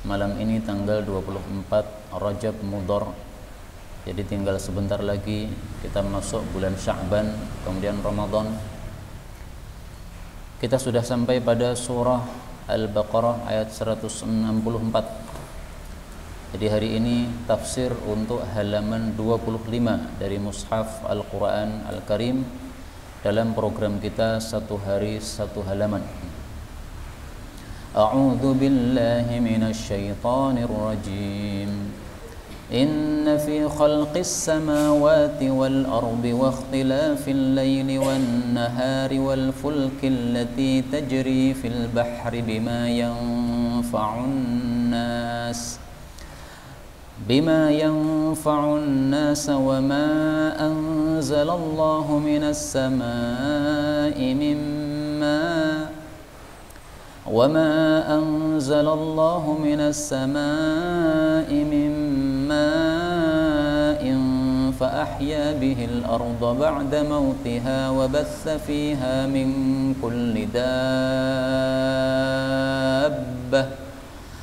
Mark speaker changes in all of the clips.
Speaker 1: Malam ini tanggal 24 Rajab Mudhar. Jadi tinggal sebentar lagi kita masuk bulan Sya'ban, kemudian Ramadan. Kita sudah sampai pada surah Al-Baqarah ayat 164. Jadi hari ini tafsir untuk halaman 25 dari Mushaf Al-Quran Al-Karim dalam program kita satu hari satu halaman. A'udzu billahi minasy syaithanir rajim. Inna fi khalqis samawati wal ardi wa ikhtilafil laili wan nahari wal fulki allati tajri fil bahri bima yanfa'un nas wa ma anzalallahu minas samaa'i min ماء فأحيا به الأرض بعد موتها وبث فيها من كل دابة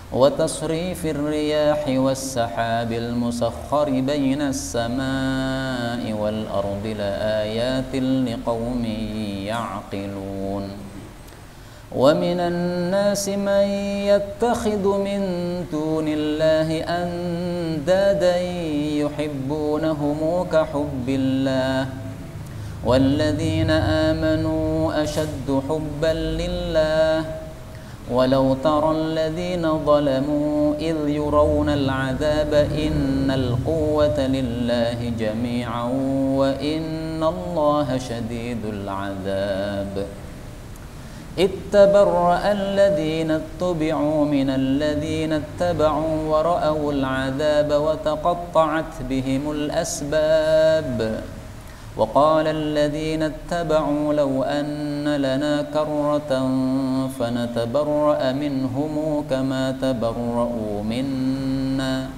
Speaker 1: وتصريف الرياح والسحاب المسخر بين السماء والأرض لآيات لقوم يعقلون ومن الناس من يتخذ من دون الله أندادا يحبونهم كحب الله والذين آمنوا أشد حبا لله ولو ترى الذين ظلموا إذ يرون العذاب إن القوة لله جميعا وإن الله شديد العذاب اتبرأ الذين اتبعوا من الذين اتبعوا ورأوا العذاب وتقطعت بهم الأسباب وقال الذين اتبعوا لو أن لنا كرة فنتبرأ منهم كما تبرؤوا منا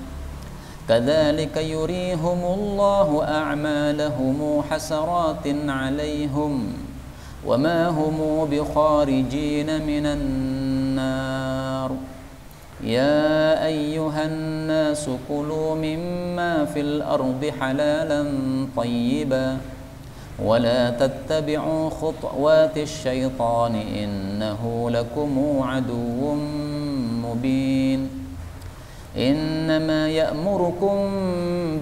Speaker 1: كذلك يريهم الله أعمالهم حسرات عليهم وما هم بخارجين من النار يا أيها الناس كلوا مما في الأرض حلالا طيبا ولا تتبعوا خطوات الشيطان إنه لكم عدو مبين إنما يأمركم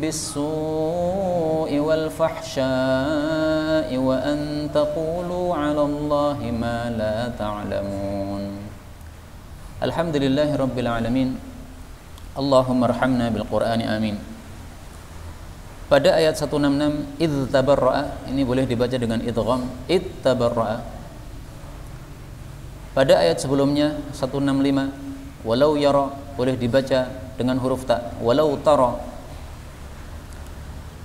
Speaker 1: بالسوء والفحشاء وأن تقولوا على الله ما لا تعلمون الحمد لله رب العالمين اللهم ارحمنا بالقرآن آمين. Pada ayat 166 idz tabarra'a, ini boleh dibaca dengan idgham, idz tabarra'a. Pada ayat sebelumnya 165 walau yara boleh dibaca dengan huruf ta, walau tara.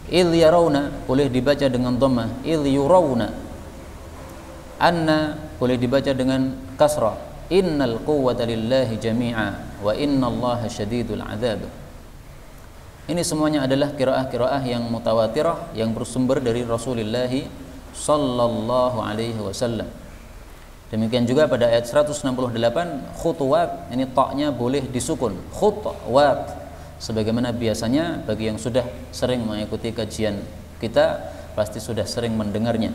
Speaker 1: Idh yarawna boleh dibaca dengan dhamma, idh yurawna. Anna boleh dibaca dengan kasrah, innal quwwata lillahi jami'a wa innallaha syadidul adzab. Ini semuanya adalah qiraah-qiraah yang mutawatirah yang bersumber dari Rasulullah sallallahu alaihi wasallam. Demikian juga pada ayat 168 khutuwat, ini ta'nya boleh disukun, khutwat, sebagaimana biasanya bagi yang sudah sering mengikuti kajian kita pasti sudah sering mendengarnya.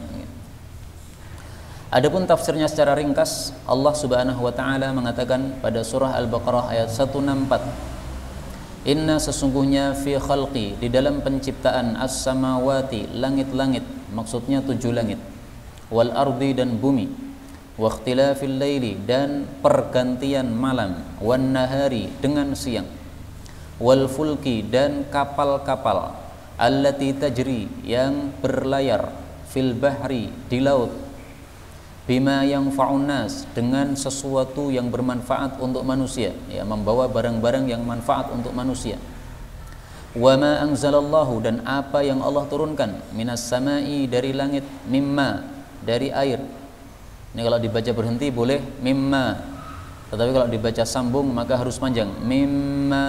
Speaker 1: Adapun tafsirnya secara ringkas, Allah Subhanahu wa taala mengatakan pada surah Al-Baqarah ayat 164, inna sesungguhnya fi khalqi, di dalam penciptaan as-samawati, langit-langit, maksudnya 7 langit, wal ardi, dan bumi, wa ikhtilafil laili, dan pergantian malam, wan nahari, dengan siang, wal fulki, dan kapal-kapal, allati tajri, yang berlayar, fil bahri, di laut, bima yanfa'un nas, dengan sesuatu yang bermanfaat untuk manusia, ya, membawa barang-barang yang manfaat untuk manusia, wa ma anzalallahu, dan apa yang Allah turunkan, minas samai, dari langit, mimma, dari air. Ini kalau dibaca berhenti boleh mimma, tetapi kalau dibaca sambung maka harus panjang, mimma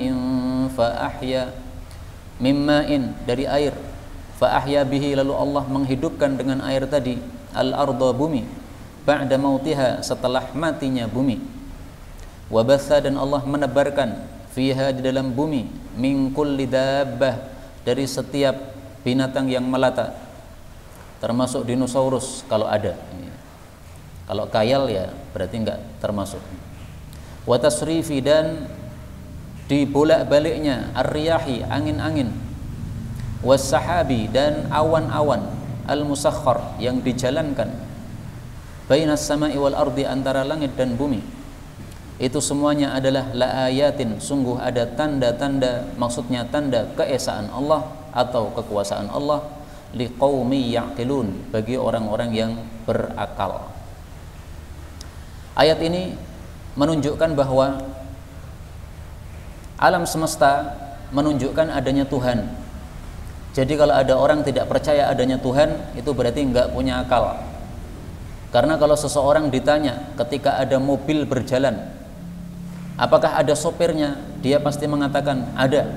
Speaker 1: in fa ahya, mimma'in, dari air, fa ahya bihi, lalu Allah menghidupkan dengan air tadi al arda, bumi, ba'da mautiha, setelah matinya bumi, Wa batha, dan Allah menebarkan fiha, di dalam bumi, min kulli dabbah, dari setiap binatang yang melata, termasuk dinosaurus kalau ada. Kalau kayal ya berarti enggak termasuk. Wa tasrifi, dan dibolak-baliknya ar-riyahi, angin-angin, was-sahabi, dan awan-awan, al-musakhkhar, yang dijalankan, bainas sama'i wal ardi, antara langit dan bumi. Itu semuanya adalah laayatin, sungguh ada tanda-tanda, maksudnya tanda keesaan Allah atau kekuasaan Allah, liqaumi ya'qilun, bagi orang-orang yang berakal. Ayat ini menunjukkan bahwa alam semesta menunjukkan adanya Tuhan. Jadi kalau ada orang tidak percaya adanya Tuhan, itu berarti enggak punya akal. Karena kalau seseorang ditanya ketika ada mobil berjalan, apakah ada sopirnya? Dia pasti mengatakan ada.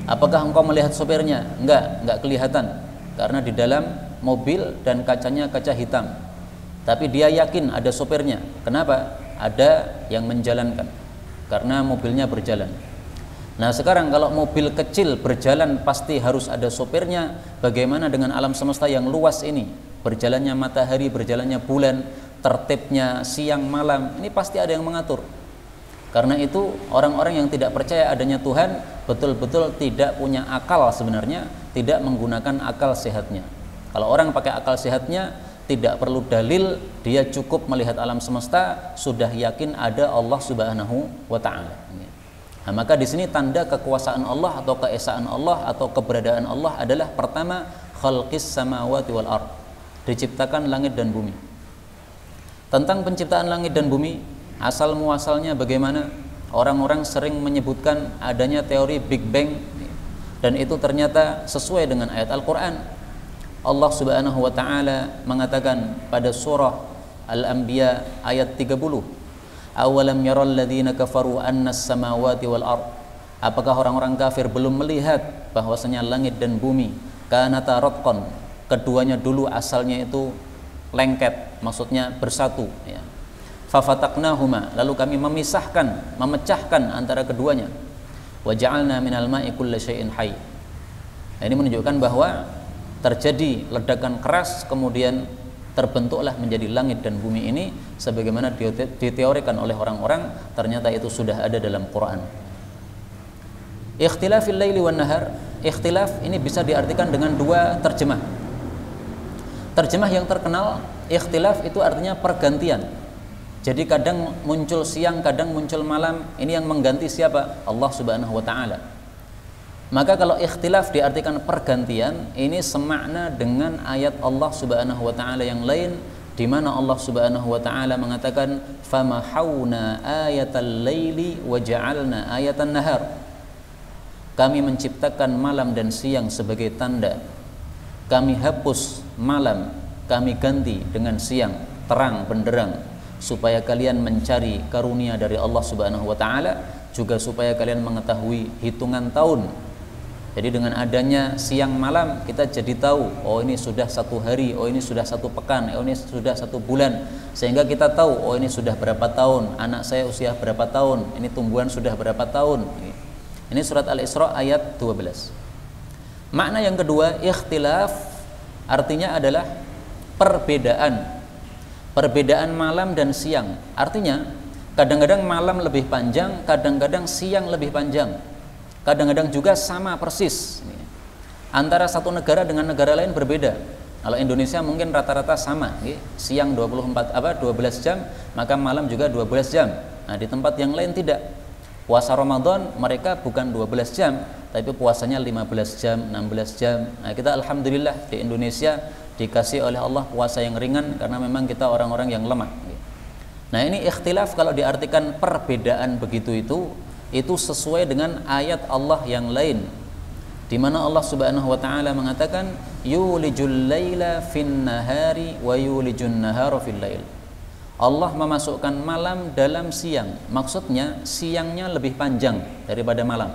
Speaker 1: Apakah engkau melihat sopirnya? Enggak kelihatan. Karena di dalam mobil dan kacanya kaca hitam. Tapi dia yakin ada sopirnya. Kenapa? Ada yang menjalankan. Karena mobilnya berjalan. Nah sekarang kalau mobil kecil berjalan pasti harus ada sopirnya. Bagaimana dengan alam semesta yang luas ini? Berjalannya matahari, berjalannya bulan, tertibnya siang malam, ini pasti ada yang mengatur. Karena itu orang-orang yang tidak percaya adanya Tuhan betul-betul tidak punya akal sebenarnya, tidak menggunakan akal sehatnya. Kalau orang pakai akal sehatnya, tidak perlu dalil, dia cukup melihat alam semesta sudah yakin ada Allah Subhanahu wa taala. Nah, maka di sini tanda kekuasaan Allah atau keesaan Allah atau keberadaan Allah adalah pertama, khalqis samawati wal ard, diciptakan langit dan bumi. Tentang penciptaan langit dan bumi, asal muasalnya bagaimana? Orang-orang sering menyebutkan adanya teori Big Bang, dan itu ternyata sesuai dengan ayat Al-Quran. Allah Subhanahu wa ta'ala mengatakan pada surah Al-Anbiya ayat 30, awalam yaral ladzina kafaru annas samawati wal ard, apakah orang-orang kafir belum melihat bahwasanya langit dan bumi kanata ratqan, keduanya dulu asalnya itu lengket, maksudnya bersatu ya. Fafataqnahuma, lalu kami memisahkan, memecahkan antara keduanya. Wa ja'alna minal ma'i kulli syai'in hayy. Nah, ini menunjukkan bahwa terjadi ledakan keras, kemudian terbentuklah menjadi langit dan bumi ini sebagaimana diteorikan oleh orang-orang, ternyata itu sudah ada dalam Quran. Ikhtilafil laili wan nahar, ikhtilaf ini bisa diartikan dengan dua terjemah. Terjemah yang terkenal, ikhtilaf itu artinya pergantian. Jadi kadang muncul siang, kadang muncul malam. Ini yang mengganti siapa? Allah Subhanahu wa ta'ala. Maka kalau ikhtilaf diartikan pergantian, ini semakna dengan ayat Allah Subhanahu wa ta'ala yang lain, di mana Allah Subhanahu wa ta'ala mengatakan famahawna ayatal laili wa ja'alna ayatan nahar. Kami menciptakan malam dan siang sebagai tanda. Kami hapus malam, kami ganti dengan siang, terang benderang, supaya kalian mencari karunia dari Allah Subhanahu wa ta'ala, juga supaya kalian mengetahui hitungan tahun. Jadi dengan adanya siang malam, kita jadi tahu, oh ini sudah satu hari, oh ini sudah satu pekan, oh ini sudah satu bulan, sehingga kita tahu, oh ini sudah berapa tahun, anak saya usia berapa tahun, ini tumbuhan sudah berapa tahun. Ini surat Al-Isra ayat 12. Makna yang kedua, ikhtilaf artinya adalah perbedaan. Perbedaan malam dan siang. Artinya kadang-kadang malam lebih panjang, kadang-kadang siang lebih panjang. Kadang-kadang juga sama persis. Antara satu negara dengan negara lain berbeda. Kalau Indonesia mungkin rata-rata sama, siang 12 jam, maka malam juga 12 jam. Nah, di tempat yang lain tidak. Puasa Ramadan mereka bukan 12 jam, tapi puasanya 15 jam, 16 jam. Nah, kita alhamdulillah di Indonesia dikasih oleh Allah puasa yang ringan karena memang kita orang-orang yang lemah. Nah, ini ikhtilaf kalau diartikan perbedaan begitu itu sesuai dengan ayat Allah yang lain, di mana Allah Subhanahu wa taala mengatakan yulijul laila fin nahari wa yulijun nahara fil lail. Allah memasukkan malam dalam siang, maksudnya siangnya lebih panjang daripada malam.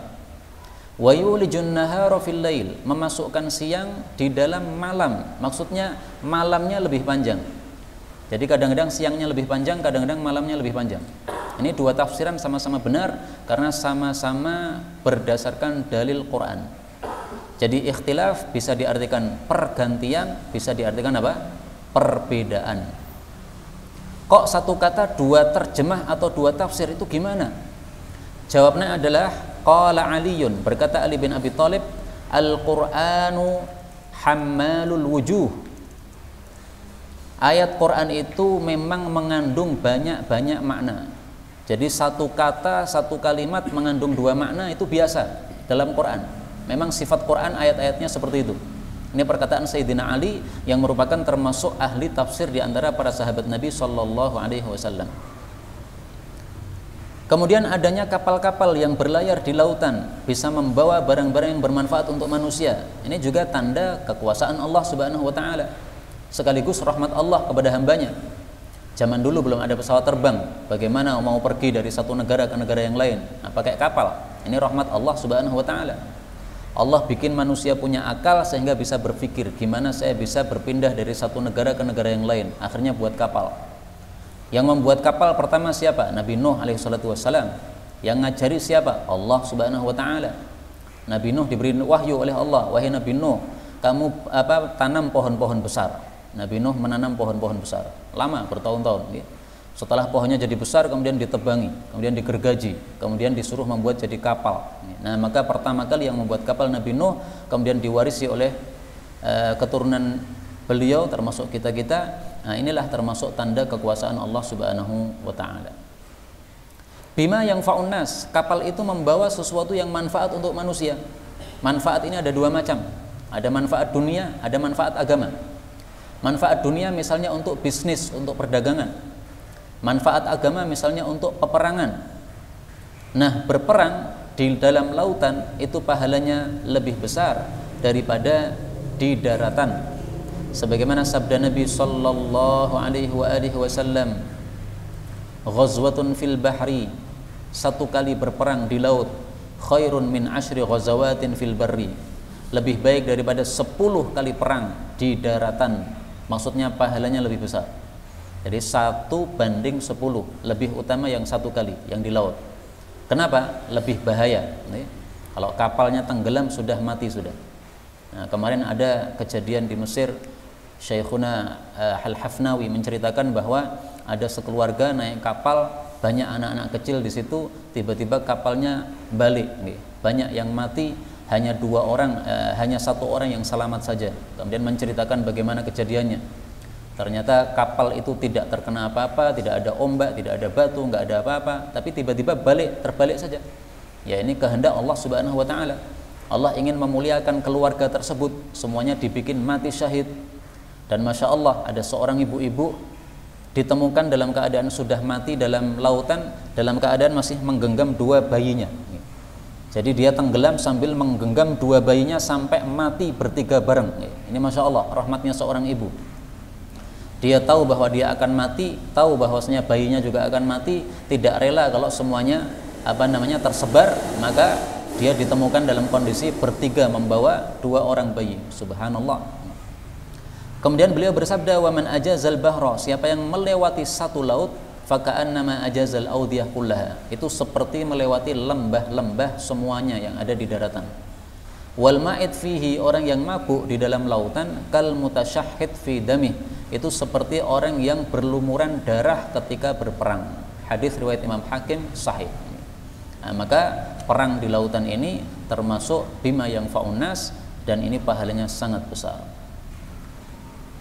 Speaker 1: Wa yulijun nahara fil lail, memasukkan siang di dalam malam, maksudnya malamnya lebih panjang. Jadi kadang-kadang siangnya lebih panjang, kadang-kadang malamnya lebih panjang. Ini dua tafsiran sama-sama benar karena sama-sama berdasarkan dalil Quran. Jadi ikhtilaf bisa diartikan pergantian, bisa diartikan apa? Perbedaan. Kok satu kata dua terjemah atau dua tafsir, itu gimana? Jawabnya adalah qala Aliyun, berkata Ali bin Abi Thalib, Al-Qur'anu hammalul wujuh. Ayat Quran itu memang mengandung banyak-banyak makna. Jadi satu kata, satu kalimat mengandung dua makna, itu biasa dalam Quran. Memang sifat Quran ayat-ayatnya seperti itu. Ini perkataan Sayyidina Ali yang merupakan termasuk ahli tafsir di antara para sahabat Nabi Shallallahu Alaihi Wasallam. Kemudian adanya kapal-kapal yang berlayar di lautan bisa membawa barang-barang yang bermanfaat untuk manusia. Ini juga tanda kekuasaan Allah Subhanahu Wa Taala, sekaligus rahmat Allah kepada hambanya. Zaman dulu belum ada pesawat terbang, bagaimana mau pergi dari satu negara ke negara yang lain? Nah, pakai kapal. Ini rahmat Allah Subhanahu Wa Taala. Allah bikin manusia punya akal sehingga bisa berpikir gimana saya bisa berpindah dari satu negara ke negara yang lain. Akhirnya buat kapal. Yang membuat kapal pertama siapa? Nabi Nuh alaihissalatu wassalam. Yang ngajari siapa? Allah Subhanahu Wa Taala. Nabi Nuh diberi wahyu oleh Allah, wahai Nabi Nuh, kamu tanam pohon-pohon besar. Nabi Nuh menanam pohon-pohon besar, lama, bertahun-tahun. Setelah pohonnya jadi besar, kemudian ditebangi, kemudian digergaji, kemudian disuruh membuat jadi kapal. Nah, maka pertama kali yang membuat kapal Nabi Nuh, kemudian diwarisi oleh keturunan beliau, termasuk kita-kita. Nah, inilah termasuk tanda kekuasaan Allah Subhanahu Wa Taala. Bima yang fa'unnas, kapal itu membawa sesuatu yang manfaat untuk manusia. Manfaat ini ada dua macam, ada manfaat dunia, ada manfaat agama. Manfaat dunia misalnya untuk bisnis, untuk perdagangan. Manfaat agama misalnya untuk peperangan. Nah, berperang di dalam lautan itu pahalanya lebih besar daripada di daratan. Sebagaimana sabda Nabi sallallahu alaihi wasallam, "Ghazwatun fil bahri", satu kali berperang di laut, "khairun min 10 ghazawatin fil barri", lebih baik daripada 10 kali perang di daratan. Maksudnya pahalanya lebih besar. Jadi 1:10, lebih utama yang satu kali, yang di laut. Kenapa? Lebih bahaya. Kalau kapalnya tenggelam sudah mati sudah. Nah, kemarin ada kejadian di Mesir, Syekhuna Al-Hafnawi menceritakan bahwa ada sekeluarga naik kapal, banyak anak-anak kecil di situ, tiba-tiba kapalnya balik. Banyak yang mati, hanya 2 orang, hanya 1 orang yang selamat saja. Kemudian menceritakan bagaimana kejadiannya. Ternyata kapal itu tidak terkena apa-apa, tidak ada ombak, tidak ada batu, nggak ada apa-apa, tapi tiba-tiba terbalik saja. Ya, ini kehendak Allah Subhanahu Wa Taala. Allah ingin memuliakan keluarga tersebut, semuanya dibikin mati syahid. Dan masya Allah, ada seorang ibu-ibu ditemukan dalam keadaan sudah mati dalam lautan, dalam keadaan masih menggenggam 2 bayinya. Jadi dia tenggelam sambil menggenggam 2 bayinya sampai mati bertiga bareng. Ini masya Allah, rahmatnya seorang ibu. Dia tahu bahwa dia akan mati, tahu bahwasanya bayinya juga akan mati, tidak rela kalau semuanya tersebar, maka dia ditemukan dalam kondisi bertiga membawa 2 orang bayi. Subhanallah. Kemudian beliau bersabda, "Wa man ajazal bahra", siapa yang melewati satu laut, faka'annama ajazal audiyah kullaha, itu seperti melewati lembah-lembah semuanya yang ada di daratan. Wal ma'id fihi, orang yang mabuk di dalam lautan, kal mutasyahhid fi damih, itu seperti orang yang berlumuran darah ketika berperang. Hadis riwayat Imam Hakim sahih. Nah, maka perang di lautan ini termasuk bima yang fa'unnas, dan ini pahalanya sangat besar.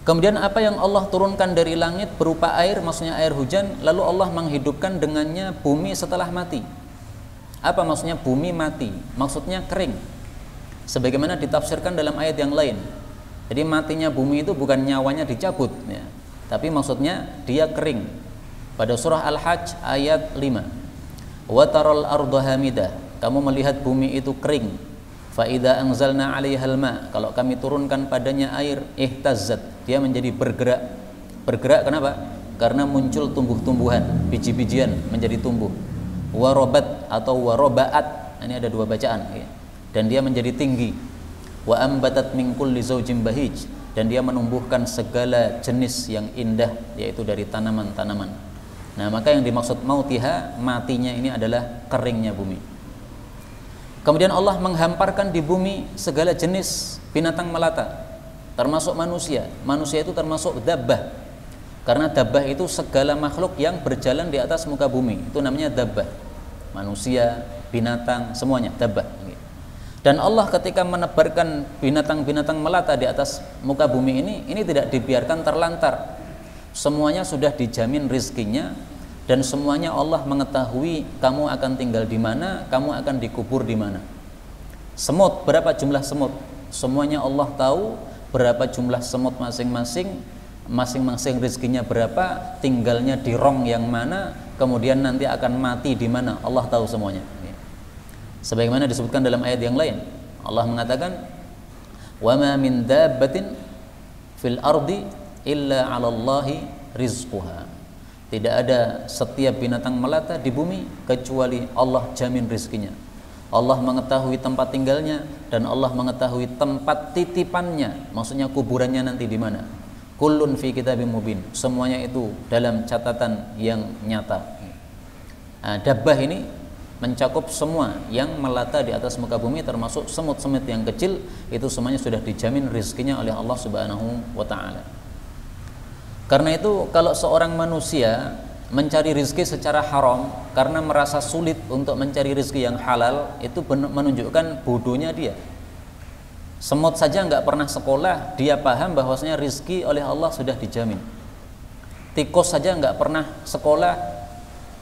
Speaker 1: Kemudian apa yang Allah turunkan dari langit berupa air, maksudnya air hujan, lalu Allah menghidupkan dengannya bumi setelah mati. Apa maksudnya bumi mati? Maksudnya kering, sebagaimana ditafsirkan dalam ayat yang lain. Jadi matinya bumi itu bukan nyawanya dicabut, ya, tapi maksudnya dia kering. Pada surah Al-Hajj ayat 5, "Wa taral arda hamidah", kamu melihat bumi itu kering. "Fa idza anzalna 'alaihal ma", kalau kami turunkan padanya air, ihtazzat, dia menjadi bergerak. Bergerak kenapa? Karena muncul tumbuh-tumbuhan, biji-bijian menjadi tumbuh. Warobat atau warobaat, ini ada 2 bacaan, ya. Dan dia menjadi tinggi. Wa ambatat min kulli zaujin bahij, dan dia menumbuhkan segala jenis yang indah, yaitu dari tanaman-tanaman. Nah, maka yang dimaksud mautiha, matinya ini adalah keringnya bumi. Kemudian Allah menghamparkan di bumi segala jenis binatang melata, termasuk manusia. Manusia itu termasuk dabbah. Karena dabbah itu segala makhluk yang berjalan di atas muka bumi. Itu namanya dabbah. Manusia, binatang, semuanya dabbah. Dan Allah ketika menebarkan binatang-binatang melata di atas muka bumi ini tidak dibiarkan terlantar. Semuanya sudah dijamin rizkinya, dan semuanya Allah mengetahui kamu akan tinggal di mana, kamu akan dikubur di mana. Semut, berapa jumlah semut? Semuanya Allah tahu berapa jumlah semut masing-masing, masing-masing rizkinya berapa, tinggalnya di rong yang mana, kemudian nanti akan mati di mana, Allah tahu semuanya. Sebagaimana disebutkan dalam ayat yang lain, Allah mengatakan, "Wa ma min dabbatin fil ardi illa 'alallahi rizquha." Tidak ada setiap binatang melata di bumi kecuali Allah jamin rizkinya. Allah mengetahui tempat tinggalnya dan Allah mengetahui tempat titipannya, maksudnya kuburannya nanti di mana. Kullun fi kitabim mubin. Semuanya itu dalam catatan yang nyata. Nah, dabbah ini mencakup semua yang melata di atas muka bumi, termasuk semut-semut yang kecil, itu semuanya sudah dijamin rizkinya oleh Allah Subhanahu wa ta'ala. Karena itu kalau seorang manusia mencari rizki secara haram karena merasa sulit untuk mencari rizki yang halal, itu menunjukkan bodohnya dia. Semut saja nggak pernah sekolah, dia paham bahwasanya rizki oleh Allah sudah dijamin. Tikus saja nggak pernah sekolah,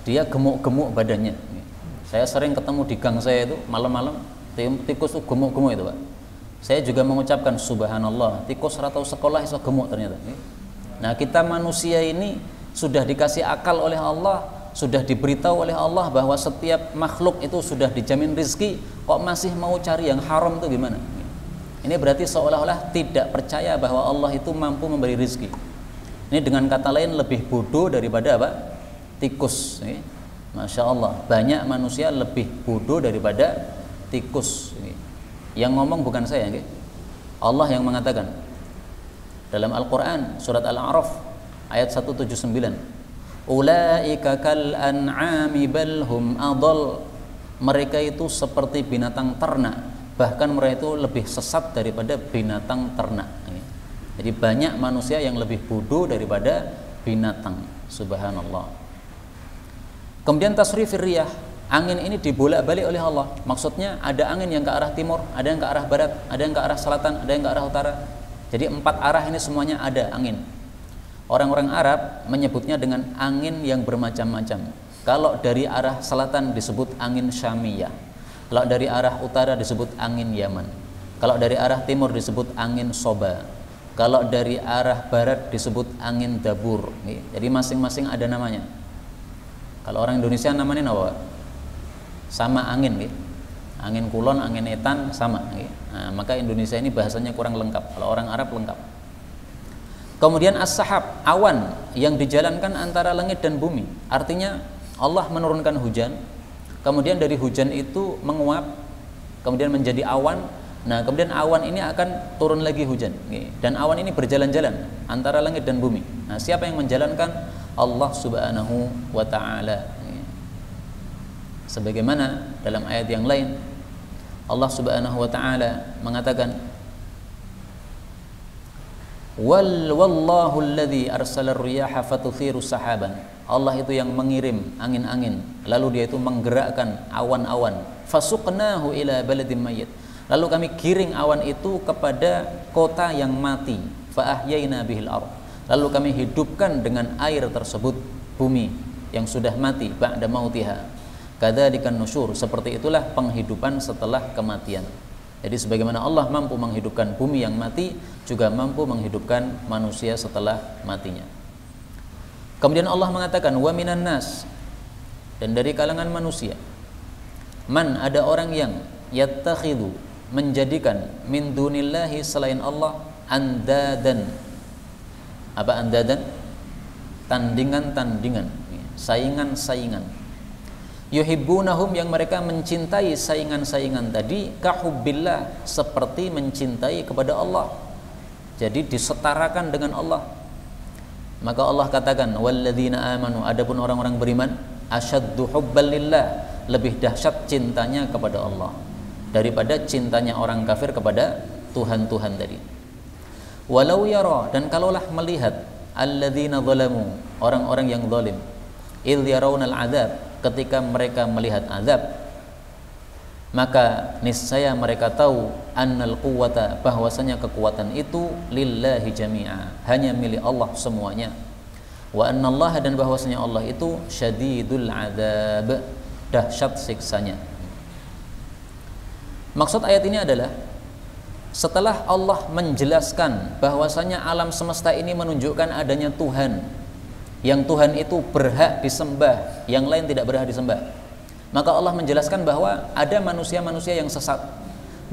Speaker 1: dia gemuk-gemuk badannya. Saya sering ketemu di gang saya itu malam-malam, tikus itu gemuk-gemuk itu, Pak. Saya juga mengucapkan subhanallah, tikus ratau sekolah iso gemuk ternyata. Nah, kita manusia ini sudah dikasih akal oleh Allah, sudah diberitahu oleh Allah bahwa setiap makhluk itu sudah dijamin rizki, kok masih mau cari yang haram itu gimana? Ini berarti seolah-olah tidak percaya bahwa Allah itu mampu memberi rizki. Ini dengan kata lain lebih bodoh daripada apa? Tikus. Masya Allah, banyak manusia lebih bodoh daripada tikus. Yang ngomong bukan saya, Allah yang mengatakan dalam Al-Quran surat Al-A'raf ayat 179, ulaika kal an'ami bal hum adall. Mereka itu seperti binatang ternak, bahkan mereka itu lebih sesat daripada binatang ternak. Jadi banyak manusia yang lebih bodoh daripada binatang. Subhanallah. Kemudian tasrifir riyah, angin ini dibolak-balik oleh Allah. Maksudnya ada angin yang ke arah timur, ada yang ke arah barat, ada yang ke arah selatan, ada yang ke arah utara. Jadi 4 arah ini semuanya ada angin. Orang-orang Arab menyebutnya dengan angin yang bermacam-macam. Kalau dari arah selatan disebut angin Syamiyah. Kalau dari arah utara disebut angin Yaman. Kalau dari arah timur disebut angin Soba. Kalau dari arah barat disebut angin Dabur. Jadi masing-masing ada namanya. Kalau orang Indonesia namanya apa? Sama angin, angin kulon, angin etan sama. Nah, maka Indonesia ini bahasanya kurang lengkap. Kalau orang Arab lengkap. Kemudian as-sahab, awan yang dijalankan antara langit dan bumi. Artinya Allah menurunkan hujan, kemudian dari hujan itu menguap, kemudian menjadi awan. Nah, kemudian awan ini akan turun lagi hujan. Dan awan ini berjalan-jalan antara langit dan bumi. Nah, siapa yang menjalankan? Allah Subhanahu wa ta'ala. Sebagaimana dalam ayat yang lain Allah Subhanahu wa ta'ala mengatakan, wallahu alladhi arsala ar-riyaha fatuthiru sahaban. Allah itu yang mengirim angin-angin, lalu dia itu menggerakkan awan-awan. Fasuqnahu ila baladin mayyit. Lalu kami giring awan itu kepada kota yang mati. Fa ahyayna bihil ardh. Lalu kami hidupkan dengan air tersebut bumi yang sudah mati, ba'da mautiha. Kadzalikan nusyur, seperti itulah penghidupan setelah kematian. Jadi sebagaimana Allah mampu menghidupkan bumi yang mati, juga mampu menghidupkan manusia setelah matinya. Kemudian Allah mengatakan, wa minan nas, dan dari kalangan manusia, man, ada orang yang yattakhidhu, menjadikan min dunillahi, selain Allah, andadan. Apa andadan? Tandingan-tandingan, saingan-saingan. Yuhibbunahum, yang mereka mencintai saingan-saingan tadi, kahubbillah, seperti mencintai kepada Allah. Jadi disetarakan dengan Allah. Maka Allah katakan walladzina amanu, adapun orang-orang beriman, asyaddu hubban lillah, lebih dahsyat cintanya kepada Allah daripada cintanya orang kafir kepada Tuhan-Tuhan tadi. Walau yara, dan kalaulah melihat alladzina zalamu, orang-orang yang zalim, idh yarawnal adzab, ketika mereka melihat azab, maka niscaya mereka tahu annal quwwata, bahwasanya kekuatan itu lillahi jami'a, hanya milik Allah semuanya. Wa annallaha, dan bahwasanya Allah itu syadidul adzab, dahsyat siksanya. Maksud ayat ini adalah setelah Allah menjelaskan bahwasanya alam semesta ini menunjukkan adanya Tuhan, yang Tuhan itu berhak disembah, yang lain tidak berhak disembah, maka Allah menjelaskan bahwa ada manusia-manusia yang sesat.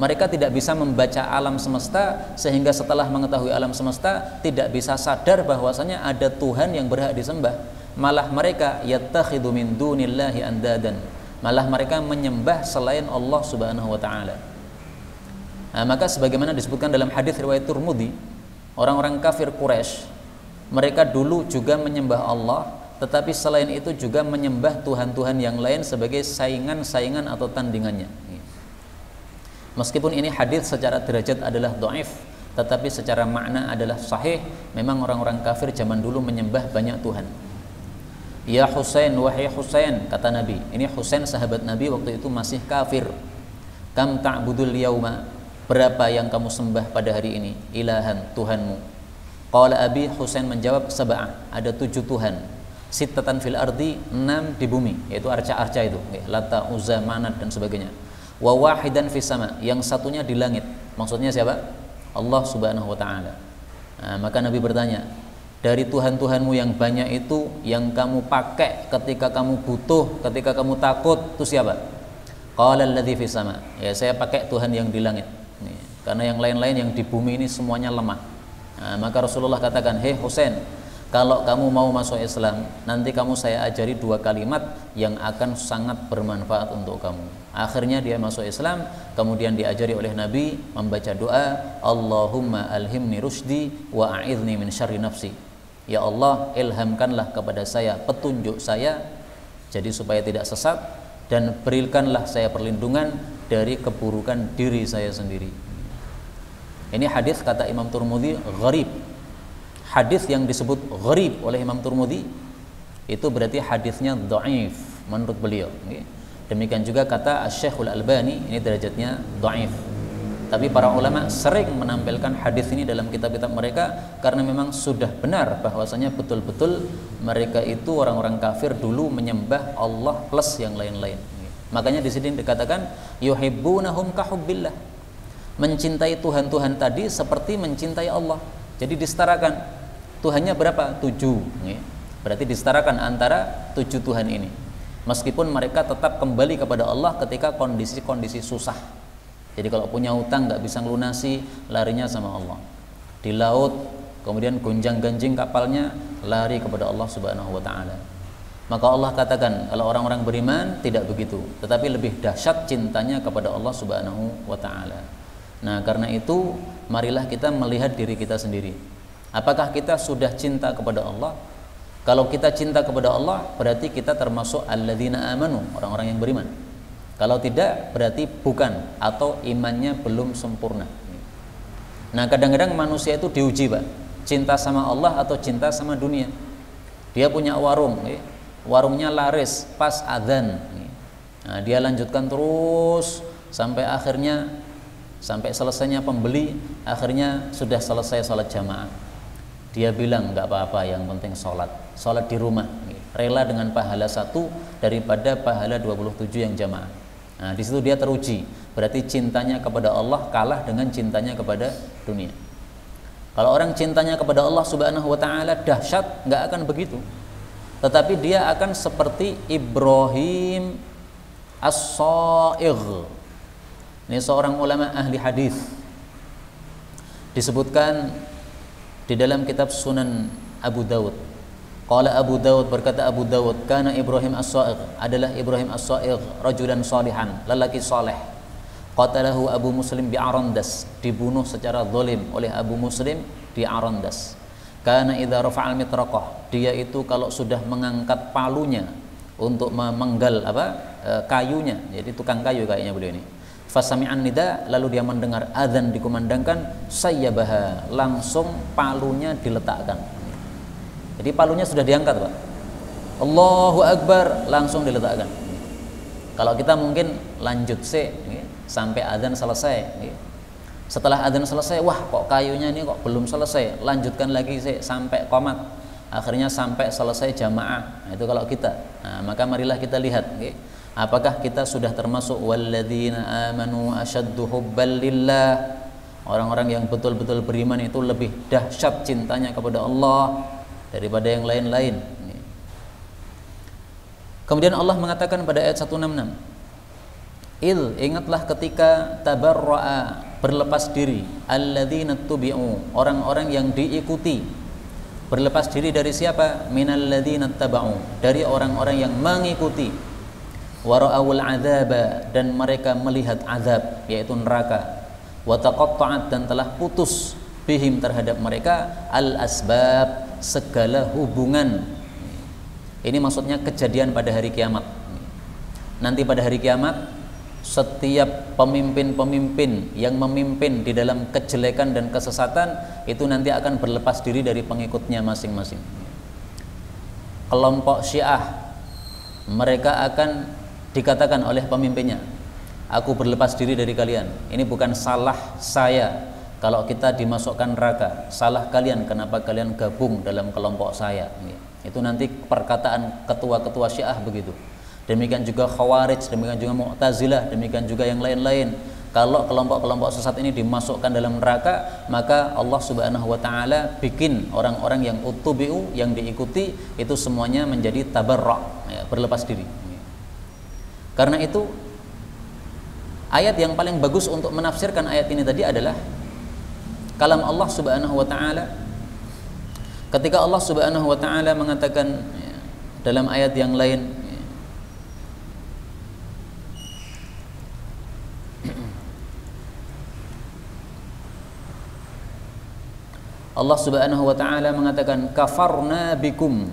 Speaker 1: Mereka tidak bisa membaca alam semesta, sehingga setelah mengetahui alam semesta tidak bisa sadar bahwasanya ada Tuhan yang berhak disembah. Malah mereka yattakhidhu min dunillahi andadan, malah mereka menyembah selain Allah Subhanahu wa taala. Nah, maka sebagaimana disebutkan dalam hadis riwayat Tirmidzi, orang-orang kafir Quraisy, mereka dulu juga menyembah Allah, tetapi selain itu juga menyembah Tuhan-Tuhan yang lain sebagai saingan-saingan atau tandingannya. Meskipun ini hadis secara derajat adalah dhaif, tetapi secara makna adalah sahih. Memang orang-orang kafir zaman dulu menyembah banyak Tuhan. Ya Husain, wahai Husain, kata Nabi. Ini Husain sahabat Nabi waktu itu masih kafir. Kam ta'budul yauma, berapa yang kamu sembah pada hari ini? Ilahan, Tuhanmu. Qala Abi, Husain menjawab, sab'ah, ada 7 Tuhan. Sittatan fil ardi, 6 di bumi, yaitu arca-arca itu, Lata, Uzza, Manat dan sebagainya. Wa wahidan fis sama, yang satunya di langit. Maksudnya siapa? Allah Subhanahu wa taala. Nah, maka Nabi bertanya, dari Tuhan-Tuhanmu yang banyak itu, yang kamu pakai ketika kamu butuh, ketika kamu takut, itu siapa? Qala alladzi fis sama, ya saya pakai Tuhan yang di langit. Nih, karena yang lain-lain yang di bumi ini semuanya lemah. Nah, maka Rasulullah katakan, hei Husain, kalau kamu mau masuk Islam, nanti kamu saya ajari 2 kalimat yang akan sangat bermanfaat untuk kamu. Akhirnya dia masuk Islam, kemudian diajari oleh Nabi membaca doa, Allahumma alhimni rusydi wa a'idhni min syarri nafsi. Ya Allah, ilhamkanlah kepada saya petunjuk saya, jadi supaya tidak sesat, dan berikanlah saya perlindungan dari keburukan diri saya sendiri. Ini hadis kata Imam Tirmidzi gharib. Hadis yang disebut gharib oleh Imam Tirmidzi itu berarti hadisnya dhaif menurut beliau. Demikian juga kata Asy-Syaikh Al-Albani, ini derajatnya dhaif. Tapi para ulama sering menampilkan hadis ini dalam kitab-kitab mereka karena memang sudah benar bahwasanya betul-betul mereka itu orang-orang kafir dulu menyembah Allah plus yang lain-lain. Makanya di sini dikatakan yuhibbunahum kahubbillah. Mencintai Tuhan-Tuhan tadi seperti mencintai Allah. Jadi disetarakan. Tuhannya berapa? 7. Berarti disetarakan antara 7 Tuhan ini. Meskipun mereka tetap kembali kepada Allah ketika kondisi-kondisi susah. Jadi kalau punya hutang nggak bisa ngelunasi, larinya sama Allah. Di laut, kemudian gonjang-ganjing kapalnya, lari kepada Allah Subhanahu wa taala. Maka Allah katakan, kalau orang-orang beriman tidak begitu, tetapi lebih dahsyat cintanya kepada Allah Subhanahu wa taala. Nah, karena itu marilah kita melihat diri kita sendiri. Apakah kita sudah cinta kepada Allah? Kalau kita cinta kepada Allah, berarti kita termasuk alladzina amanu, orang-orang yang beriman. Kalau tidak, berarti bukan, atau imannya belum sempurna. Nah, kadang-kadang manusia itu diuji, Pak. Cinta sama Allah atau cinta sama dunia. Dia punya warung, warungnya laris pas adzan. Nah, dia lanjutkan terus sampai akhirnya, sampai selesainya pembeli, akhirnya sudah selesai sholat jamaah. Dia bilang nggak apa-apa, yang penting sholat di rumah, rela dengan pahala 1 daripada pahala 27 yang jamaah. Nah, di situ dia teruji, berarti cintanya kepada Allah kalah dengan cintanya kepada dunia. Kalau orang cintanya kepada Allah Subhanahu wa taala dahsyat, nggak akan begitu. Tetapi dia akan seperti Ibrahim As-Sha'igh. Ini seorang ulama ahli hadis. Disebutkan di dalam kitab Sunan Abu Dawud. Qala Abu Dawud, berkata Abu Dawud, kana Ibrahim As-Sha'igh, adalah Ibrahim As-Sha'igh rajulan salihan, lelaki saleh. Qatalahu Abu Muslim bi Arandas, dibunuh secara zalim oleh Abu Muslim di Arandas. Kana idza rafa'al mitraqah, dia itu kalau sudah mengangkat palunya untuk memenggal kayunya, jadi tukang kayu kayaknya beliau ini. Fasami'an nida, lalu dia mendengar azan dikumandangkan, sayyabaha, langsung palunya diletakkan. Jadi palunya sudah diangkat, Pak. Allahu Akbar, langsung diletakkan. Kalau kita mungkin lanjut sampai azan selesai. Setelah adzan selesai, wah kok kayunya ini kok belum selesai, lanjutkan lagi sampai qomat, akhirnya sampai selesai jamaah. Nah, itu kalau kita. Nah, maka marilah kita lihat, apakah kita sudah termasuk walladzina amanu asyaddu hubban lillah, orang-orang yang betul-betul beriman itu lebih dahsyat cintanya kepada Allah daripada yang lain-lain. Kemudian Allah mengatakan pada ayat 166, ingatlah ketika tabarra'a, berlepas diri, alladzina tubi'u, orang-orang yang diikuti. Berlepas diri dari siapa? Minalladzina taba'u, dari orang-orang yang mengikuti. Wara'awul adzaba, dan mereka melihat azab, yaitu neraka. Wa taqatta'at, dan telah putus bihim, terhadap mereka, al-asbab, segala hubungan. Ini maksudnya kejadian pada hari kiamat. Nanti pada hari kiamat, setiap pemimpin-pemimpin yang memimpin di dalam kejelekan dan kesesatan itu nanti akan berlepas diri dari pengikutnya masing-masing. Kelompok Syiah, mereka akan dikatakan oleh pemimpinnya, aku berlepas diri dari kalian. Ini bukan salah saya kalau kita dimasukkan neraka, salah kalian kenapa kalian gabung dalam kelompok saya. Itu nanti perkataan ketua-ketua Syiah begitu. Demikian juga Khawarij, demikian juga Mu'tazilah, demikian juga yang lain-lain. Kalau kelompok-kelompok sesat ini dimasukkan dalam neraka, maka Allah Subhanahu wa taala bikin orang-orang yang utubi'u, yang diikuti, itu semuanya menjadi tabarra', berlepas diri. Karena itu ayat yang paling bagus untuk menafsirkan ayat ini tadi adalah kalam Allah Subhanahu wa taala. Ketika Allah Subhanahu wa taala mengatakan dalam ayat yang lain, Allah Subhanahu wa taala mengatakan kafarna bikum.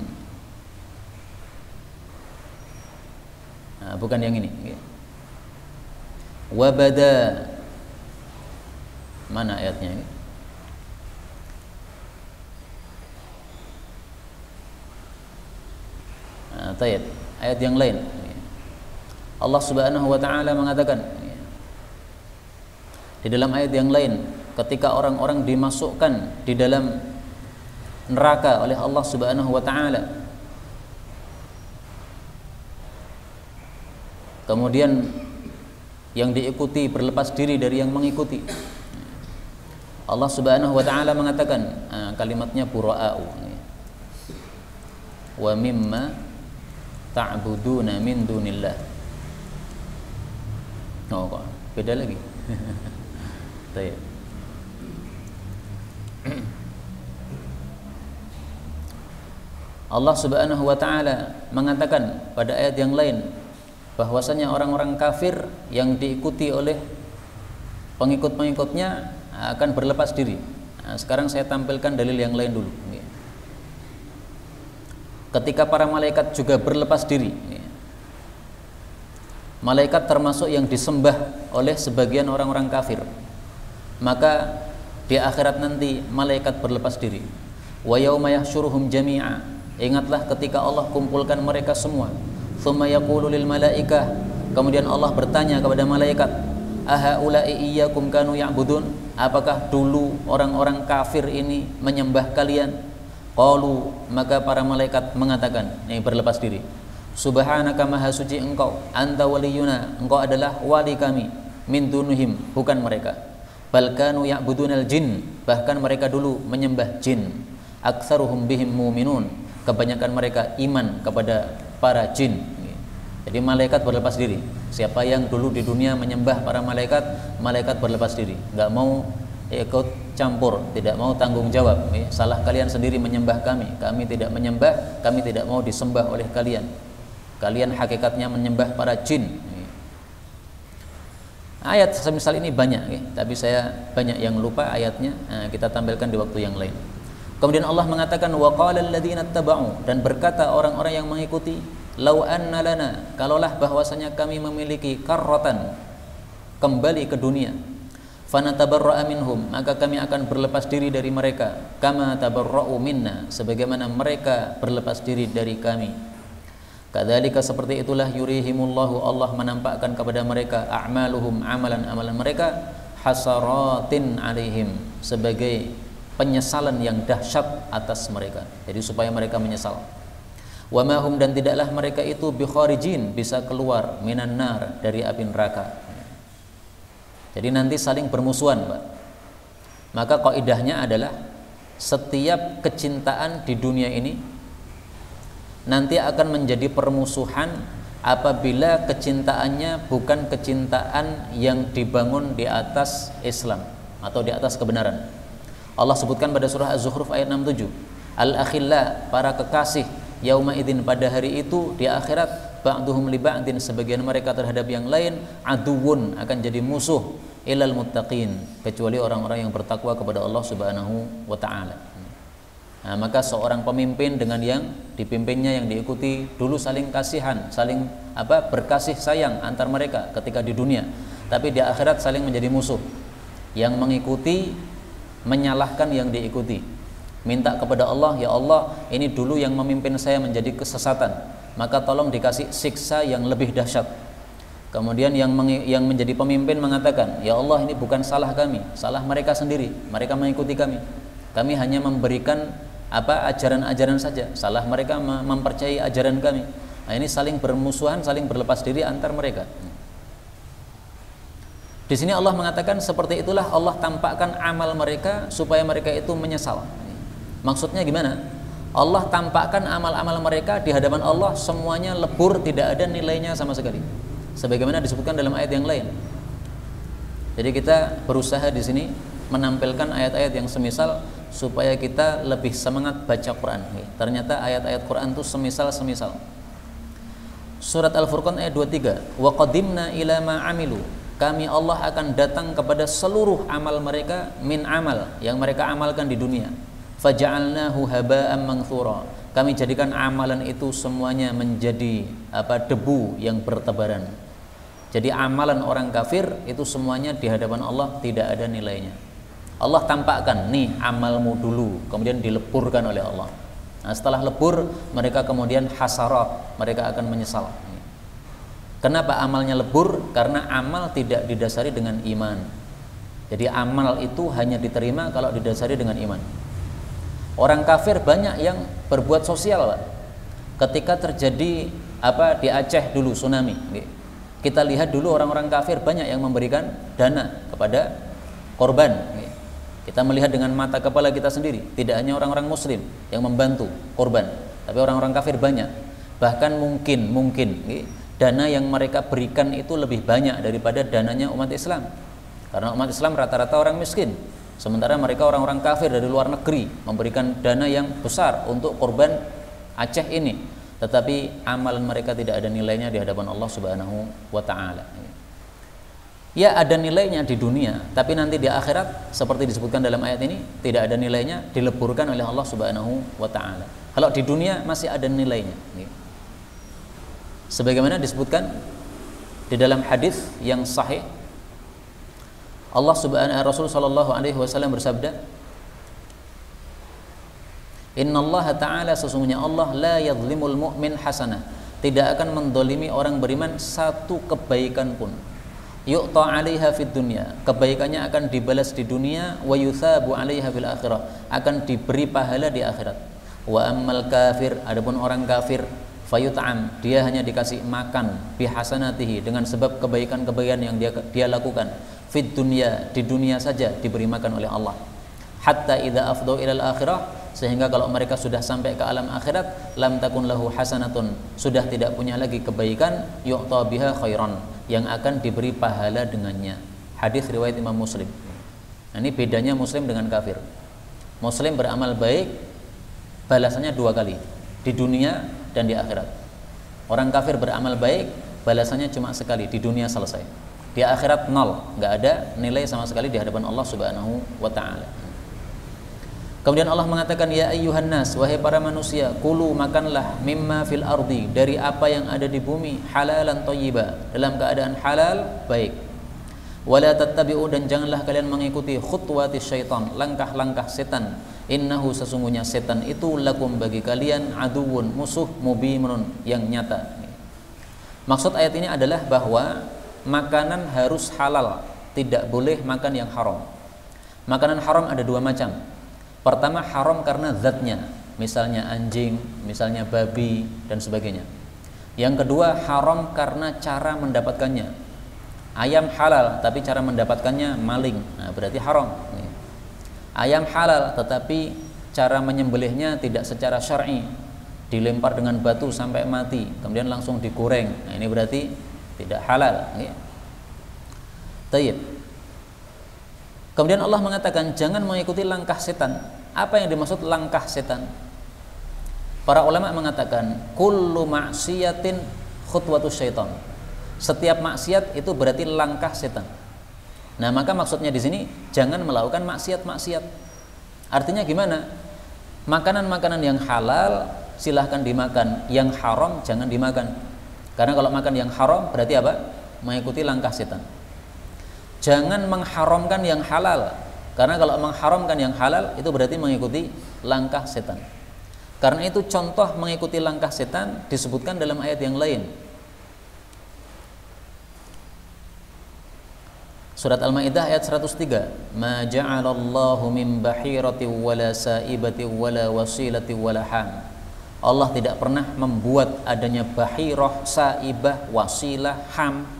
Speaker 1: Nah, bukan yang ini. Wabada. Mana ayatnya ini? Nah, ayat yang lain. Allah Subhanahu wa taala mengatakan di dalam ayat yang lain, ketika orang-orang dimasukkan di dalam neraka oleh Allah Subhanahu wa taala, kemudian yang diikuti berlepas diri dari yang mengikuti, Allah Subhanahu wa taala mengatakan, kalimatnya bura'u, wa mimma ta'buduna min dunillah. Oh, kok beda lagi. Allah Subhanahu wa taala mengatakan pada ayat yang lain bahwasanya orang-orang kafir yang diikuti oleh pengikut-pengikutnya akan berlepas diri. Nah, sekarang saya tampilkan dalil yang lain dulu. Ketika para malaikat juga berlepas diri, malaikat termasuk yang disembah oleh sebagian orang-orang kafir, maka di akhirat nanti malaikat berlepas diri. Wa yauma yahsyuruhum jami'a, ingatlah ketika Allah kumpulkan mereka semua. Tsumma yaqulu lil malaikah, kemudian Allah bertanya kepada malaikat, ahaula'i iyyakum kanu ya'budun, apakah dulu orang-orang kafir ini menyembah kalian? Qalu, maka para malaikat mengatakan, ini berlepas diri, subhanaka maha suci engkau, anta waliyuna, engkau adalah wali kami, min dunihim, bukan mereka. Bal kanu ya'budunal jin, bahkan mereka dulu menyembah jin. Aktsaruhum bihim mu'minun, kebanyakan mereka iman kepada para jin. Jadi malaikat berlepas diri. Siapa yang dulu di dunia menyembah para malaikat, malaikat berlepas diri, enggak mau ikut campur, tidak mau tanggung jawab. Salah kalian sendiri menyembah kami, kami tidak menyembah, kami tidak mau disembah oleh kalian. Kalian hakikatnya menyembah para jin. Ayat semisal ini banyak, tapi saya banyak yang lupa ayatnya. Kita tampilkan di waktu yang lain. Kemudian Allah mengatakan wa qala alladziina ittaba'u, dan berkata orang-orang yang mengikuti, lau anna lana, kalaulah bahwasanya kami memiliki karratan, kembali ke dunia, fanatabarra'a minhum, maka kami akan berlepas diri dari mereka, kama tabarra'u minna, sebagaimana mereka berlepas diri dari kami. Kadzalika, seperti itulah, yurihimullahu, Allah menampakkan kepada mereka, a'maluhum, amalan-amalan mereka, hasaratin alaihim, sebagai penyesalan yang dahsyat atas mereka. Jadi supaya mereka menyesal. Wa ma hum, dan tidaklah mereka itu bikharijin, bisa keluar minan nar, dari api neraka. Jadi nanti saling bermusuhan, Pak. Maka kaidahnya adalah setiap kecintaan di dunia ini nanti akan menjadi permusuhan apabila kecintaannya bukan kecintaan yang dibangun di atas Islam atau di atas kebenaran. Allah sebutkan pada surah Az-Zukhruf ayat 67, al-akhilla, para kekasih, yauma idzin, pada hari itu di akhirat, ba'duhum li ba'din, sebagian mereka terhadap yang lain, aduwun, akan jadi musuh, ilal muttaqin, kecuali orang-orang yang bertakwa kepada Allah Subhanahu wa taala. Nah, maka seorang pemimpin dengan yang dipimpinnya, yang diikuti, dulu saling kasihan, saling berkasih sayang antar mereka ketika di dunia, tapi di akhirat saling menjadi musuh. Yang mengikuti menyalahkan yang diikuti, minta kepada Allah, ya Allah, ini dulu yang memimpin saya menjadi kesesatan, maka tolong dikasih siksa yang lebih dahsyat. Kemudian yang menjadi pemimpin mengatakan, ya Allah, ini bukan salah kami, salah mereka sendiri, mereka mengikuti kami hanya memberikan ajaran-ajaran saja, salah mereka mempercayai ajaran kami. Nah, ini saling bermusuhan, saling berlepas diri antar mereka. Di sini Allah mengatakan seperti itulah Allah tampakkan amal mereka supaya mereka itu menyesal. Maksudnya gimana? Allah tampakkan amal-amal mereka di hadapan Allah semuanya lebur, tidak ada nilainya sama sekali, sebagaimana disebutkan dalam ayat yang lain. Jadi kita berusaha di sini menampilkan ayat-ayat yang semisal supaya kita lebih semangat baca Quran. Ternyata ayat-ayat Quran itu semisal-semisal. Surat Al-Furqan ayat 23, wa qadimna ila ma amilu, kami Allah akan datang kepada seluruh amal mereka, min amal, yang mereka amalkan di dunia, faja'alnahu haba'an manthura, kami jadikan amalan itu semuanya menjadi debu yang bertebaran. Jadi amalan orang kafir itu semuanya di hadapan Allah tidak ada nilainya. Allah tampakkan, nih amalmu dulu, kemudian dileburkan oleh Allah. Nah, setelah lebur, mereka kemudian hasarat, mereka akan menyesal. Kenapa amalnya lebur? Karena amal tidak didasari dengan iman. Jadi amal itu hanya diterima kalau didasari dengan iman. Orang kafir banyak yang berbuat sosial, Pak. Ketika terjadi di Aceh dulu tsunami, kita lihat dulu orang-orang kafir banyak yang memberikan dana kepada korban. Kita melihat dengan mata kepala kita sendiri, tidak hanya orang-orang muslim yang membantu korban, tapi orang-orang kafir banyak. Bahkan mungkin dana yang mereka berikan itu lebih banyak daripada dananya umat Islam, karena umat Islam rata-rata orang miskin, sementara mereka orang-orang kafir dari luar negeri memberikan dana yang besar untuk korban Aceh ini, tetapi amalan mereka tidak ada nilainya di hadapan Allah Subhanahu wa taala. Ya, ada nilainya di dunia, tapi nanti di akhirat seperti disebutkan dalam ayat ini tidak ada nilainya, dileburkan oleh Allah Subhanahu wa taala. Kalau di dunia masih ada nilainya. Sebagaimana disebutkan di dalam hadis yang sahih, Rasul sallallahu alaihi wasallam bersabda, innallaha ta'ala, sesungguhnya Allah, la yadhlimul mu'min hasanah, tidak akan mendolimi orang beriman satu kebaikan pun. Yu'ta 'alaiha fid dunya, kebaikannya akan dibalas di dunia, wa yuthabu 'alaiha fil akhirah, akan diberi pahala di akhirat. Wa ammal kafir, adapun orang kafir, fayut'am, dia hanya dikasih makan bihasanatihi, dengan sebab kebaikan-kebaikan yang dia lakukan, fid dunya, di dunia saja diberi makan oleh Allah. Hatta idza afdau ilal akhirah, sehingga kalau mereka sudah sampai ke alam akhirat, lam takun lahu hasanatun, sudah tidak punya lagi kebaikan, yu'ta biha khairan, yang akan diberi pahala dengannya. Hadis riwayat Imam Muslim. Nah, ini bedanya muslim dengan kafir. Muslim beramal baik, balasannya 2 kali, di dunia dan di akhirat. Orang kafir beramal baik, balasannya cuma sekali, di dunia selesai. Di akhirat 0, nggak ada nilai sama sekali di hadapan Allah Subhanahu wa taala. Kemudian Allah mengatakan, ya ayyuhan nas, wahai para manusia, kulu makanlah mimma fil ardi, dari apa yang ada di bumi, halalan thayyiba, dalam keadaan halal baik. Wala tattabi'u, dan janganlah kalian mengikuti khutuwati syaitan, langkah-langkah setan. Innahu, sesungguhnya setan itu lakum, bagi kalian, aduwun, musuh, mubinun, yang nyata. Maksud ayat ini adalah bahwa makanan harus halal, tidak boleh makan yang haram. Makanan haram ada dua macam. Pertama, haram karena zatnya, misalnya anjing, misalnya babi, dan sebagainya. Yang kedua, haram karena cara mendapatkannya. Ayam halal, tapi cara mendapatkannya maling, nah berarti haram. Ayam halal, tetapi cara menyembelihnya tidak secara syar'i, dilempar dengan batu sampai mati, kemudian langsung digoreng, nah ini berarti tidak halal. Tayyib. Kemudian Allah mengatakan jangan mengikuti langkah setan. Apa yang dimaksud langkah setan? Para ulama mengatakan kullu ma'siyatin khutwatus syaitan. Setiap maksiat itu berarti langkah setan. Nah, maka maksudnya di sini jangan melakukan maksiat-maksiat. Artinya gimana? Makanan-makanan yang halal silahkan dimakan, yang haram jangan dimakan. Karena kalau makan yang haram berarti apa? Mengikuti langkah setan. Jangan mengharamkan yang halal, karena kalau mengharamkan yang halal itu berarti mengikuti langkah setan. Karena itu contoh mengikuti langkah setan disebutkan dalam ayat yang lain. Surat Al-Maidah ayat 103, ma ja'alallahu min bahiratin wala sa'ibatin wala wasilatin wala ham. Allah tidak pernah membuat adanya bahirah, sa'ibah, wasilah, ham.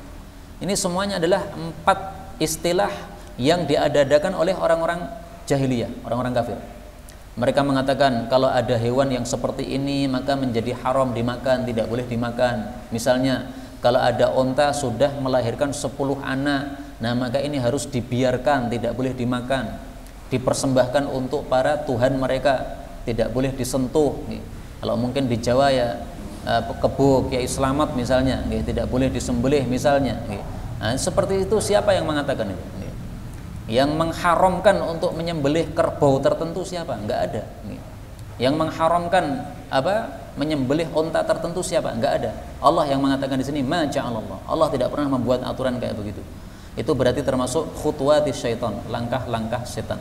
Speaker 1: Ini semuanya adalah 4 istilah yang diada-adakan oleh orang-orang jahiliyah, orang-orang kafir. Mereka mengatakan kalau ada hewan yang seperti ini maka menjadi haram dimakan, tidak boleh dimakan. Misalnya kalau ada onta sudah melahirkan 10 anak, nah maka ini harus dibiarkan, tidak boleh dimakan, dipersembahkan untuk para tuhan mereka, tidak boleh disentuh. Kalau mungkin di Jawa ya kebo Kiai Slamet misalnya, tidak boleh disembelih misalnya. Nah, seperti itu siapa yang mengatakan itu? Yang mengharamkan untuk menyembelih kerbau tertentu siapa? Enggak ada. Yang mengharamkan menyembelih onta tertentu siapa? Enggak ada. Allah yang mengatakan di sini ma ja'alallah. Allah tidak pernah membuat aturan kayak begitu. Itu berarti termasuk khutwatis syaitan, langkah-langkah setan.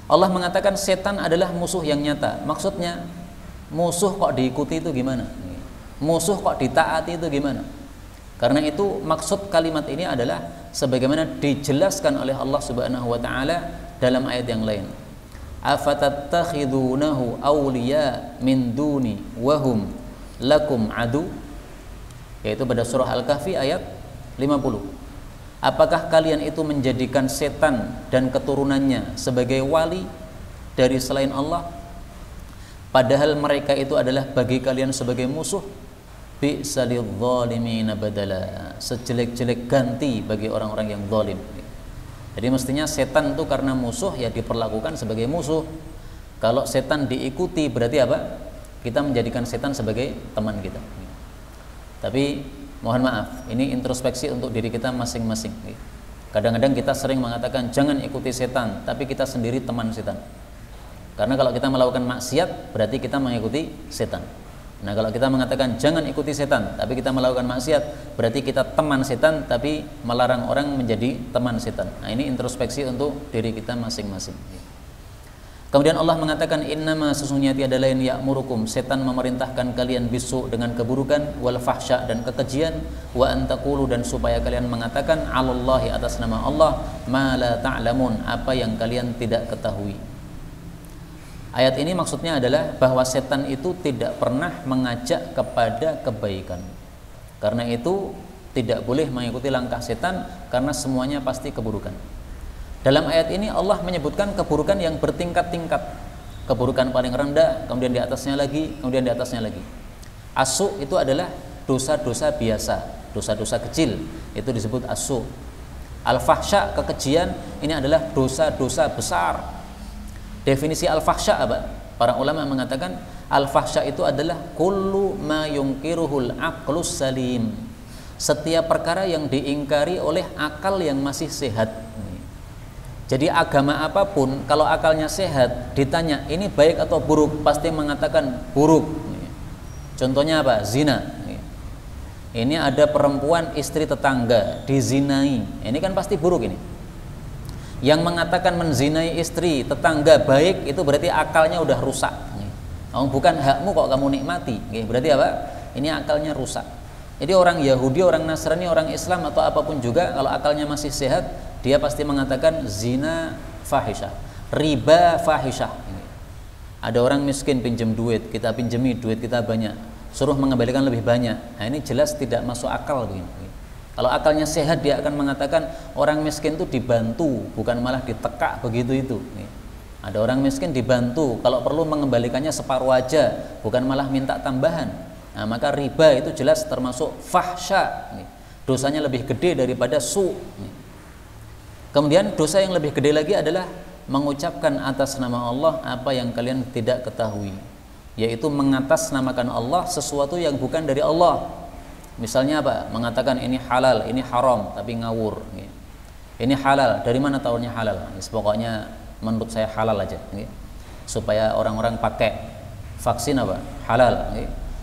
Speaker 1: Allah mengatakan setan adalah musuh yang nyata. Maksudnya musuh kok diikuti itu gimana? Musuh kok ditaati itu gimana? Karena itu maksud kalimat ini adalah sebagaimana dijelaskan oleh Allah Subhanahu wa taala dalam ayat yang lain. Afatattakhidunahu awliya min duni wa hum lakum adu, yaitu pada surah Al-Kahfi ayat 50. Apakah kalian itu menjadikan setan dan keturunannya sebagai wali dari selain Allah, padahal mereka itu adalah bagi kalian sebagai musuh? Bi'salidh zalimina badala, sejelek-jelek ganti bagi orang-orang yang zalim. Jadi mestinya setan itu karena musuh ya diperlakukan sebagai musuh. Kalau setan diikuti berarti apa? Kita menjadikan setan sebagai teman kita. Tapi mohon maaf, ini introspeksi untuk diri kita masing-masing. Kadang-kadang kita sering mengatakan jangan ikuti setan, tapi kita sendiri teman setan. Karena kalau kita melakukan maksiat berarti kita mengikuti setan. Nah, kalau kita mengatakan jangan ikuti setan, tapi kita melakukan maksiat, berarti kita teman setan, tapi melarang orang menjadi teman setan. Nah, ini introspeksi untuk diri kita masing-masing. Kemudian Allah mengatakan innama, sesungguhnya tiada lain, ya'murukum, setan memerintahkan kalian bisu, dengan keburukan, wal fahsya, dan kekejian, wa antaqulu, dan supaya kalian mengatakan 'alallahi, atas nama Allah, ma la ta'lamun, apa yang kalian tidak ketahui. Ayat ini maksudnya adalah bahwa setan itu tidak pernah mengajak kepada kebaikan. Karena itu tidak boleh mengikuti langkah setan, karena semuanya pasti keburukan. Dalam ayat ini Allah menyebutkan keburukan yang bertingkat-tingkat. Keburukan paling rendah, kemudian di atasnya lagi, kemudian di atasnya lagi. Asu itu adalah dosa-dosa biasa, dosa-dosa kecil, itu disebut asu. Al-fahsya, kekejian, ini adalah dosa-dosa besar. Definisi al-fahsya apa? Para ulama mengatakan al-fahsya itu adalah kullu ma yungkiruhul aqlus salim, setiap perkara yang diingkari oleh akal yang masih sehat. Jadi agama apapun kalau akalnya sehat ditanya ini baik atau buruk pasti mengatakan buruk. Contohnya apa? Zina. Ini ada perempuan istri tetangga dizinai, ini kan pasti buruk ini. Yang mengatakan menzinai istri tetangga baik itu berarti akalnya udah rusak. Bukan hakmu kok kamu nikmati, berarti apa? Ini akalnya rusak. Jadi orang Yahudi, orang Nasrani, orang Islam atau apapun juga kalau akalnya masih sehat, dia pasti mengatakan zina fahisyah, riba fahisyah. Ada orang miskin pinjam duit, kita pinjemi duit kita banyak, suruh mengembalikan lebih banyak. Nah ini jelas tidak masuk akal begini. Kalau akalnya sehat dia akan mengatakan orang miskin itu dibantu, bukan malah ditekak begitu itu. Ada orang miskin dibantu, kalau perlu mengembalikannya separuh aja, bukan malah minta tambahan. Nah maka riba itu jelas termasuk fahsya, dosanya lebih gede daripada su. Kemudian dosa yang lebih gede lagi adalah mengucapkan atas nama Allah apa yang kalian tidak ketahui, yaitu mengatasnamakan Allah sesuatu yang bukan dari Allah. Misalnya apa? Mengatakan ini halal, ini haram, tapi ngawur. Ini halal, dari mana tahunya halal? Pokoknya menurut saya halal aja, supaya orang-orang pakai. Vaksin apa? Halal.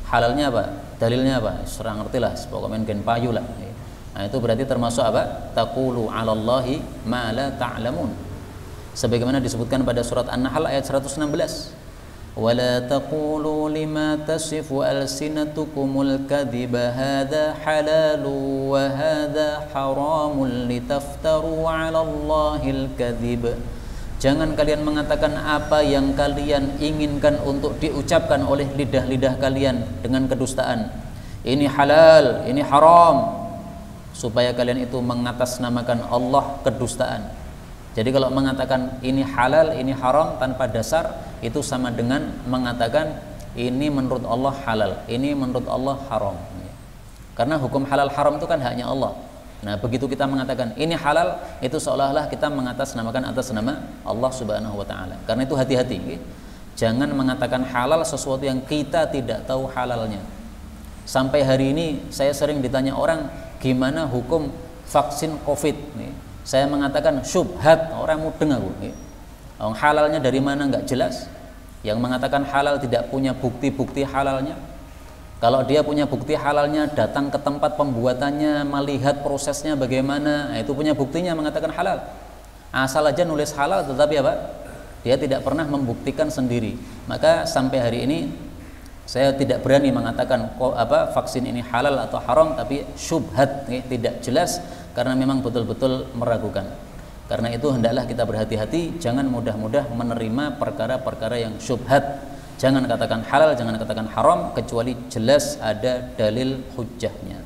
Speaker 1: Halalnya apa? Dalilnya apa? Serang ngerti lah, pokoknya gen payu lah. Nah itu berarti termasuk apa? Taqulu 'alallahi ma la ta'lamun. Sebagaimana disebutkan pada surat An-Nahl ayat 116. ولا تقولوا لما تصف ألسنتكم الكذب هذا حلال وهذا حرام لتفتروا على الله الكذب. Jangan kalian mengatakan apa yang kalian inginkan untuk diucapkan oleh lidah-lidah kalian dengan kedustaan. Ini halal, ini haram, supaya kalian itu mengatasnamakan Allah kedustaan. Jadi kalau mengatakan ini halal, ini haram tanpa dasar, itu sama dengan mengatakan ini menurut Allah halal, ini menurut Allah haram. Karena hukum halal haram itu kan haknya Allah. Nah begitu kita mengatakan ini halal, itu seolah-olah kita mengatasnamakan atas nama Allah Subhanahu wa Ta'ala. Karena itu hati-hati, jangan mengatakan halal sesuatu yang kita tidak tahu halalnya. Sampai hari ini saya sering ditanya orang, gimana hukum vaksin COVID? Saya mengatakan syubhat, orang mudeng aku. Halalnya dari mana nggak jelas. Yang mengatakan halal tidak punya bukti-bukti halalnya. Kalau dia punya bukti halalnya, datang ke tempat pembuatannya, melihat prosesnya bagaimana, itu punya buktinya mengatakan halal. Asal aja nulis halal, tetapi apa? Dia tidak pernah membuktikan sendiri. Maka sampai hari ini saya tidak berani mengatakan vaksin ini halal atau haram, tapi syubhat, tidak jelas. Karena memang betul-betul meragukan. Karena itu hendaklah kita berhati-hati, jangan mudah-mudah menerima perkara-perkara yang syubhat. Jangan katakan halal, jangan katakan haram kecuali jelas ada dalil hujjahnya.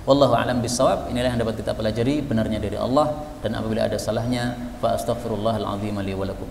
Speaker 1: Wallahu a'lam bissawab. Inilah yang dapat kita pelajari, benarnya dari Allah, dan apabila ada salahnya fa astaghfirullahal azim li wa lakum.